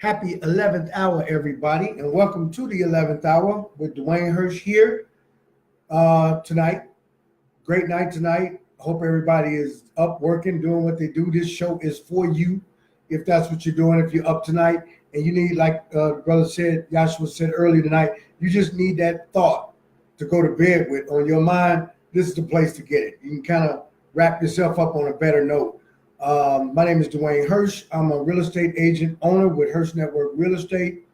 Happy 11th hour, everybody, and welcome to the 11th hour with Dwayne Hirsch here tonight. Great night tonight. Hope everybody is up working, doing what they do. This show is for you, if that's what you're doing. If you're up tonight and you need, like brother said, Joshua said earlier tonight, you just need that thought to go to bed with on your mind. This is the place to get it. You can kind of wrap yourself up on a better note. My name is Dwayne Hirsch. I'm a real estate agent owner with Hirsch Network Real Estate,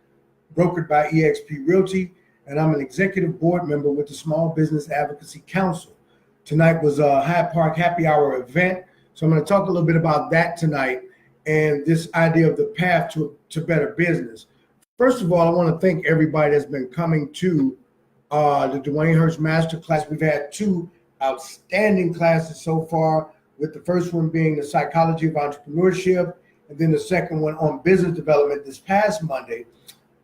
brokered by eXp Realty, and I'm an executive board member with the Small Business Advocacy Council. Tonight was a Hyde Park Happy Hour event, so I'm going to talk a little bit about that tonight and this idea of the path to better business. First of all, I want to thank everybody that's been coming to the Dwayne Hirsch Masterclass. We've had two outstanding classes so far, with the first one being the psychology of entrepreneurship, and then the second one on business development this past Monday.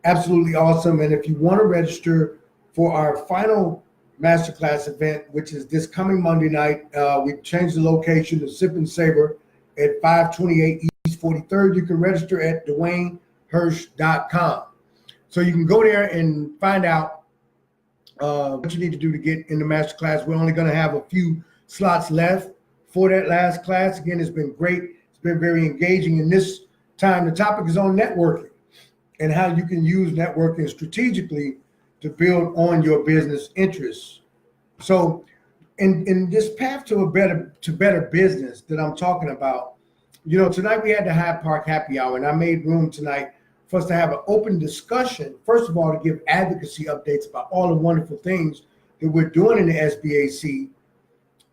Absolutely awesome. And if you want to register for our final masterclass event, which is this coming Monday night, we changed the location to Sip and Savor at 528 East 43rd. You can register at DwayneHirsch.com. So you can go there and find out what you need to do to get in the masterclass. We're only going to have a few slots left for that last class. Again, it's been great. It's been very engaging. And this time, the topic is on networking and how you can use networking strategically to build on your business interests. So in this path to better business that I'm talking about, you know, tonight we had the Hyde Park Happy Hour, and I made room tonight for us to have an open discussion, first of all, to give advocacy updates about all the wonderful things that we're doing in the SBAC,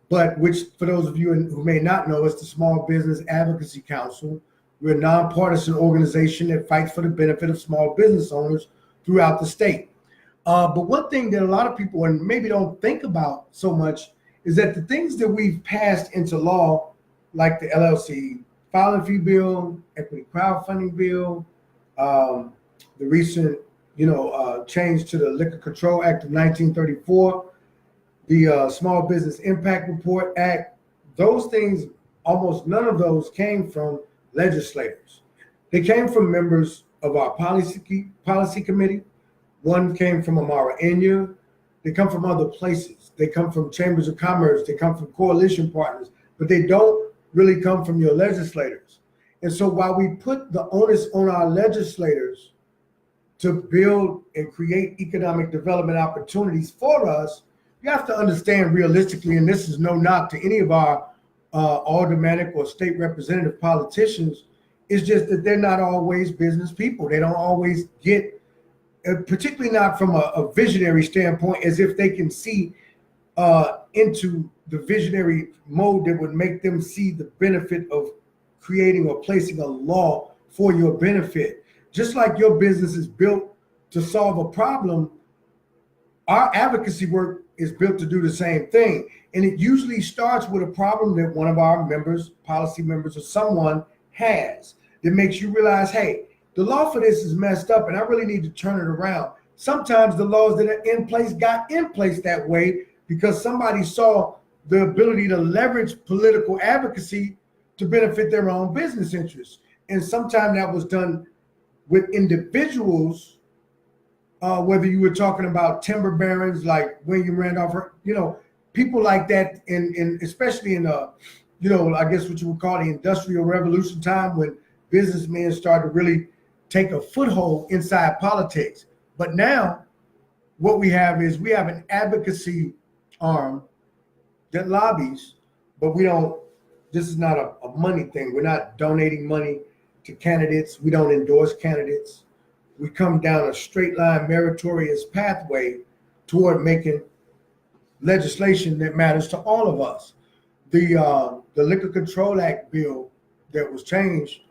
but which, for those of you who may not know, it's the Small Business Advocacy Council. We're a nonpartisan organization that fights for the benefit of small business owners throughout the state. But one thing that a lot of people and maybe don't think about so much is that the things that we've passed into law, like the LLC filing fee bill, equity crowdfunding bill, the recent, change to the Liquor Control Act of 1934, the Small Business Impact Report Act, those things, almost none of those came from legislators. They came from members of our policy committee. One came from Amara Enya. They come from other places. They come from chambers of commerce. They come from coalition partners, but they don't really come from your legislators. And so while we put the onus on our legislators to build and create economic development opportunities for us, you have to understand realistically, and this is no knock to any of our aldermanic or state representative politicians, it's just that they're not always business people. They don't always get, particularly not from a visionary standpoint, as if they can see into the visionary mode that would make them see the benefit of creating or placing a law for your benefit. Just like your business is built to solve a problem, our advocacy work is built to do the same thing. And it usually starts with a problem that one of our members, policy members, or someone has that makes you realize, hey, the law for this is messed up and I really need to turn it around. Sometimes the laws that are in place got in place that way because somebody saw the ability to leverage political advocacy to benefit their own business interests. And sometimes that was done with individuals, whether you were talking about timber barons like William Randolph, people like that, in especially in I guess what you would call the Industrial Revolution time, when businessmen started to really take a foothold inside politics. But now what we have is we have an advocacy arm that lobbies, but this is not a money thing. We're not donating money to candidates. We don't endorse candidates. We come down a straight line, meritorious pathway toward making legislation that matters to all of us. The Liquor Control Act bill that was changed,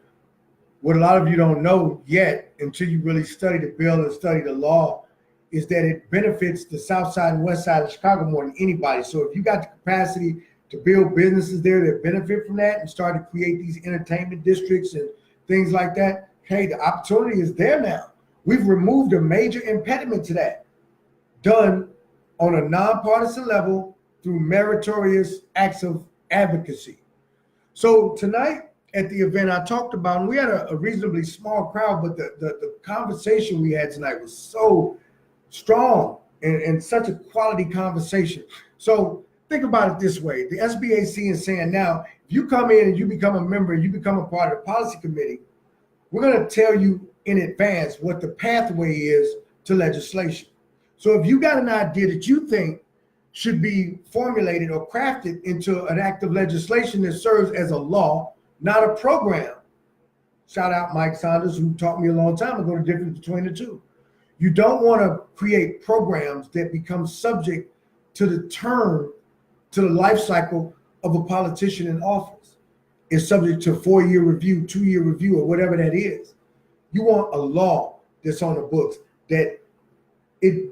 what a lot of you don't know yet until you really study the bill and study the law, is that it benefits the South Side and West Side of Chicago more than anybody. So if you got the capacity to build businesses there that benefit from that and start to create these entertainment districts and things like that, hey, the opportunity is there now. We've removed a major impediment to that, done on a nonpartisan level through meritorious acts of advocacy. So tonight, at the event I talked about, and we had a reasonably small crowd, but the conversation we had tonight was so strong and such a quality conversation. So think about it this way. The SBAC is saying now, if you come in and you become a member, you become a part of the policy committee, we're going to tell you in advance what the pathway is to legislation. So if you got an idea that you think should be formulated or crafted into an act of legislation that serves as a law, not a program. Shout out Mike Saunders, who taught me a long time ago the difference between the two. You don't want to create programs that become subject to the life cycle of a politician in office. It's subject to 4-year review, 2-year review, or whatever that is. You want a law that's on the books that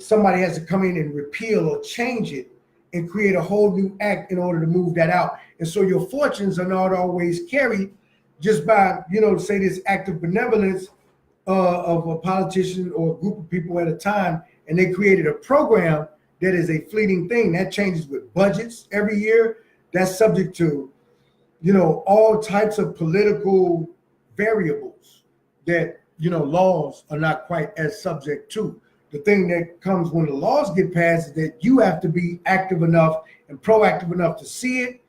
somebody has to come in and repeal or change it and create a whole new act in order to move that out. And so your fortunes are not always carried just by, say this act of benevolence of a politician or a group of people at a time, and they created a program that is a fleeting thing. That changes with budgets every year. That's subject to, all types of political variables that, laws are not quite as subject to. The thing that comes when the laws get passed is that you have to be active enough and proactive enough to see it,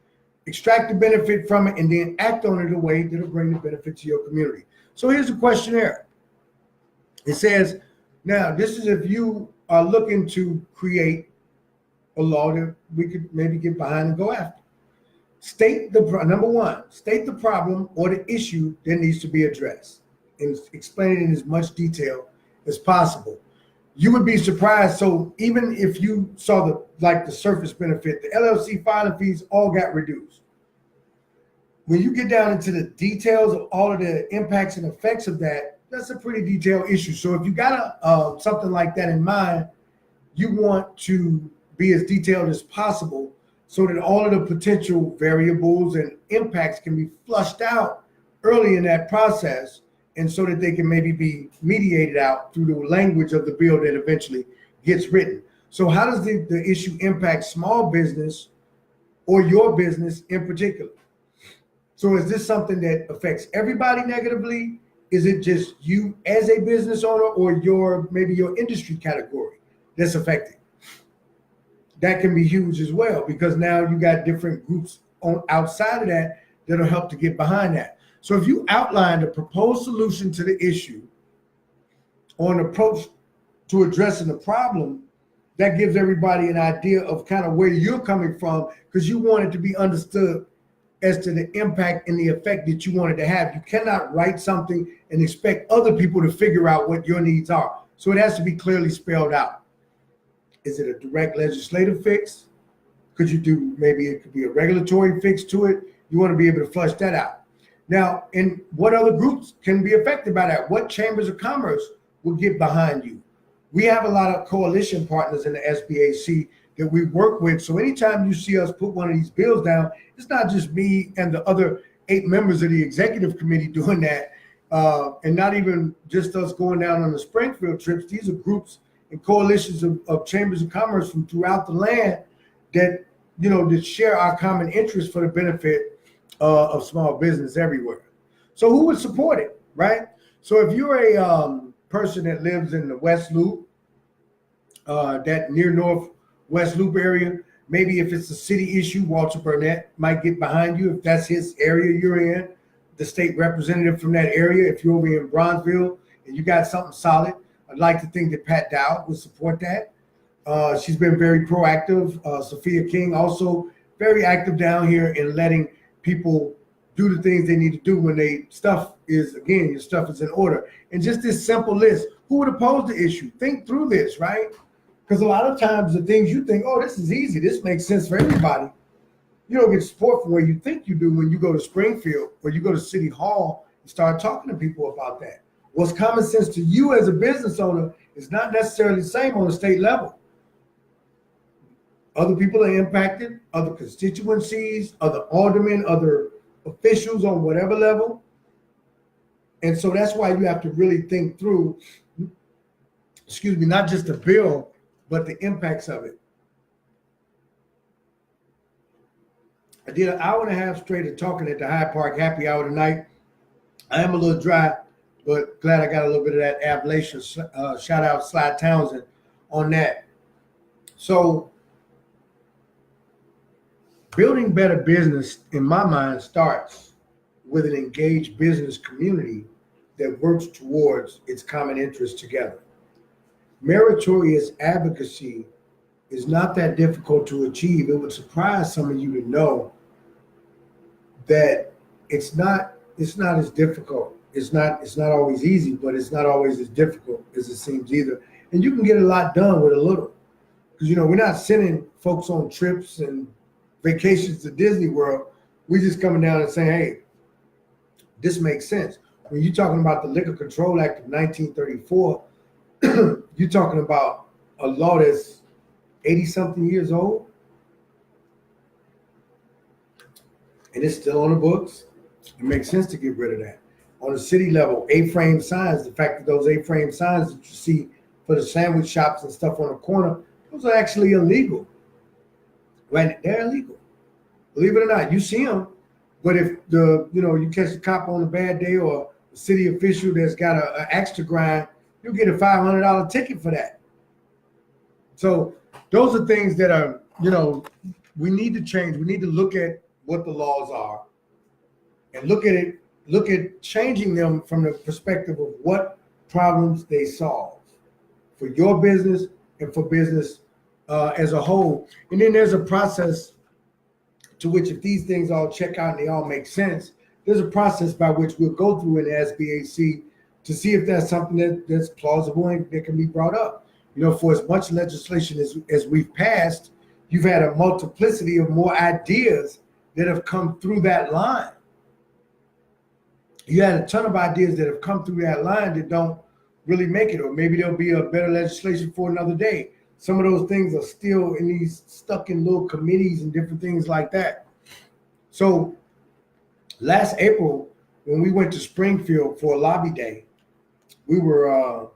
extract the benefit from it, and then act on it in a way that'll bring the benefit to your community. So here's a questionnaire. It says, now this is if you are looking to create a law that we could maybe get behind and go after. Number one, state the problem or the issue that needs to be addressed and explain it in as much detail as possible. You would be surprised. So even if you saw the surface benefit, the LLC filing fees all got reduced. When you get down into the details of all of the impacts and effects of that, that's a pretty detailed issue. So if you got something like that in mind, you want to be as detailed as possible so that all of the potential variables and impacts can be flushed out early in that process, and so that they can maybe be mediated out through the language of the bill that eventually gets written. So how does the issue impact small business or your business in particular? So is this something that affects everybody negatively? Is it just you as a business owner, or maybe your industry category that's affected? That can be huge as well, because now you got different groups outside of that that'll help to get behind that. So if you outline a proposed solution to the issue or an approach to addressing the problem, that gives everybody an idea of kind of where you're coming from, because you want it to be understood as to the impact and the effect that you want it to have. You cannot write something and expect other people to figure out what your needs are. So it has to be clearly spelled out. Is it a direct legislative fix? Maybe it could be a regulatory fix to it. You want to be able to flush that out. Now, and what other groups can be affected by that? What chambers of commerce will get behind you? We have a lot of coalition partners in the SBAC that we work with. So anytime you see us put one of these bills down, it's not just me and the other 8 members of the executive committee doing that, and not even just us going down on the Springfield trips. These are groups and coalitions of chambers of commerce from throughout the land that, that share our common interest for the benefit of small business everywhere. So who would support it, right? So if you're a person that lives in the West Loop, that near Northwest Loop area, maybe if it's a city issue, Walter Burnett might get behind you if that's his area you're in. The state representative from that area, if you're over in Bronzeville and you got something solid, I'd like to think that Pat Dowd would support that. She's been very proactive. Sophia King also very active down here in letting people do the things they need to do when your stuff is in order. And just this simple list, who would oppose the issue? Think through this, right? Because a lot of times the things you think, oh, this is easy, this makes sense for everybody, you don't get support from where you think you do when you go to Springfield or you go to City Hall and start talking to people about that. What's common sense to you as a business owner is not necessarily the same on the state level. Other people are impacted, other constituencies, other aldermen, other officials on whatever level. And so that's why you have to really think through, not just the bill, but the impacts of it. I did an hour and a half straight of talking at the Hyde Park Happy Hour tonight. I am a little dry, but glad I got a little bit of that Appalachian shout out Sly Townsend on that. So building better business, in my mind, starts with an engaged business community that works towards its common interests together. Meritorious advocacy is not that difficult to achieve. It would surprise some of you to know that it's not as difficult. It's not always easy, but it's not always as difficult as it seems either. And you can get a lot done with a little. Because we're not sending folks on trips and vacations to Disney World. We're just coming down and saying, hey, this makes sense. When you're talking about the Liquor Control Act of 1934, you're talking about a law that's 80-something years old, and it's still on the books. It makes sense to get rid of that. On the city level, A-frame signs, the fact that those A-frame signs that you see for the sandwich shops and stuff on the corner, those are actually illegal. Right? They're illegal. Believe it or not, you see them, but if you catch a cop on a bad day or a city official that's got an axe to grind, you'll get a $500 ticket for that. So those are things that are, we need to change. We need to look at what the laws are and look at changing them from the perspective of what problems they solve for your business and for business as a whole. And then there's a process to which, if these things all check out and they all make sense, there's a process by which we'll go through in the SBAC to see if that's something that's plausible and that can be brought up. For as much legislation as we've passed, you've had a multiplicity of more ideas that have come through that line. You had a ton of ideas that have come through that line that don't really make it, or maybe there'll be a better legislation for another day. Some of those things are still stuck in little committees and different things like that. So last April, when we went to Springfield for a lobby day, we were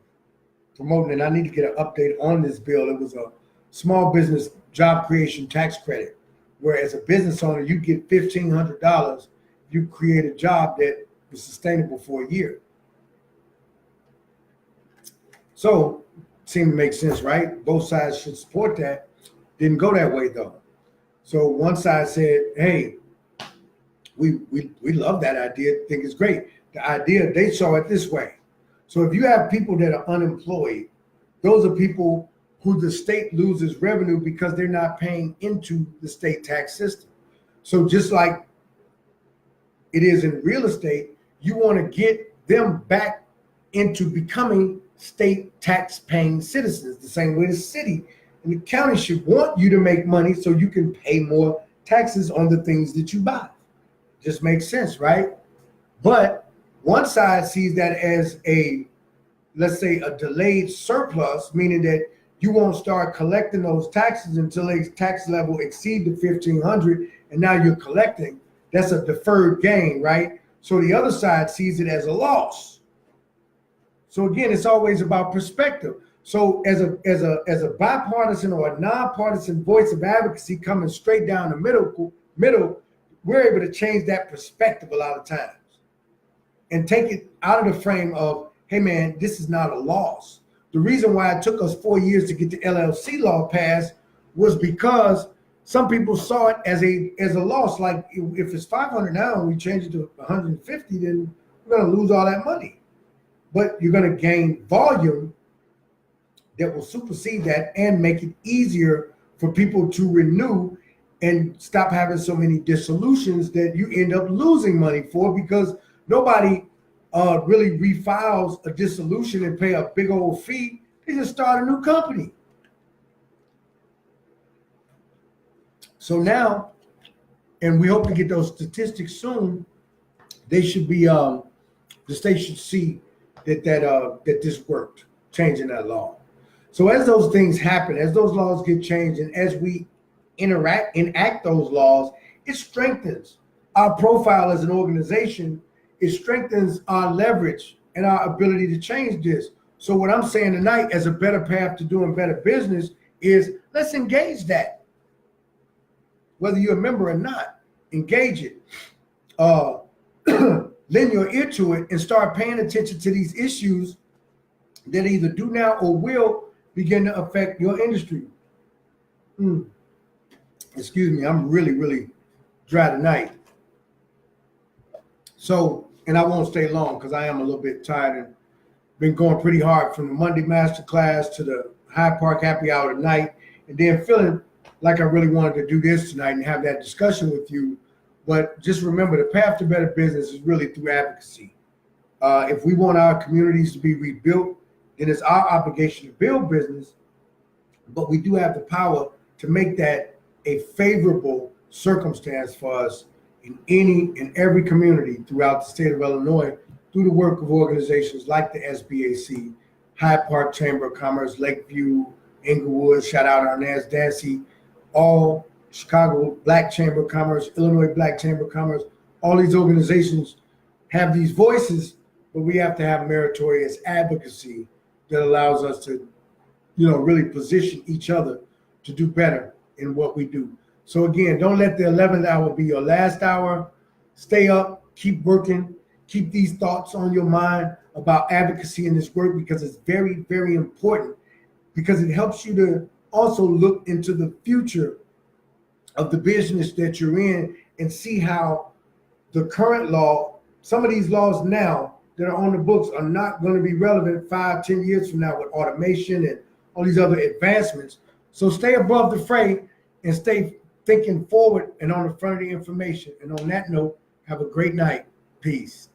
promoting, and I need to get an update on this bill. It was a small business job creation tax credit, where as a business owner, you get $1,500 if you create a job that was sustainable for a year. So seemed to make sense, right? Both sides should support that. Didn't go that way though. So one side said, hey, we love that idea, think it's great. The idea, they saw it this way. So if you have people that are unemployed, those are people who the state loses revenue because they're not paying into the state tax system. So just like it is in real estate, you want to get them back into becoming state tax paying citizens, the same way the city and the county should want you to make money so you can pay more taxes on the things that you buy. Just makes sense, right? But one side sees that as let's say a delayed surplus, meaning that you won't start collecting those taxes until a tax level exceed the 1,500, and now you're collecting. That's a deferred gain, right? So the other side sees it as a loss. So again, it's always about perspective. So as a bipartisan or a nonpartisan voice of advocacy coming straight down the middle, we're able to change that perspective a lot of times and take it out of the frame of, hey man, this is not a loss. The reason why it took us 4 years to get the LLC law passed was because some people saw it as a loss. Like if it's 500 now and we change it to 150, then we're going to lose all that money. But you're going to gain volume that will supersede that and make it easier for people to renew and stop having so many dissolutions that you end up losing money for, because nobody really refiles a dissolution and pay a big old fee. They just start a new company. So now, and we hope to get those statistics soon, they should be, the state should see that this worked, changing that law. So as those things happen, as those laws get changed, and as we enact those laws, it strengthens our profile as an organization. It strengthens our leverage and our ability to change this. So what I'm saying tonight as a better path to doing better business is let's engage that, whether you're a member or not. engage it, lend your ear to it, and start paying attention to these issues that either do now or will begin to affect your industry. Excuse me, I'm really dry tonight. So, and I won't stay long because I am a little bit tired and been going pretty hard from the Monday masterclass to the Hyde Park happy hour tonight, and then feeling like I really wanted to do this tonight and have that discussion with you. But just remember, the path to better business is really through advocacy. If we want our communities to be rebuilt, then it's our obligation to build business, but we do have the power to make that a favorable circumstance for us in any and every community throughout the state of Illinois through the work of organizations like the SBAC, Hyde Park Chamber of Commerce, Lakeview, Inglewood, shout out Arnaz Dancy, all Chicago Black Chamber of Commerce, Illinois Black Chamber of Commerce. All these organizations have these voices, but we have to have meritorious advocacy that allows us to, really position each other to do better in what we do. So again, don't let the 11th hour be your last hour. Stay up, keep working, keep these thoughts on your mind about advocacy in this work, because it's very, very important, because it helps you to also look into the future of the business that you're in and see how the current law, some of these laws now that are on the books are not going to be relevant 5-10 years from now with automation and all these other advancements. So stay above the fray and stay thinking forward and on the front of the information. And on that note, have a great night. Peace.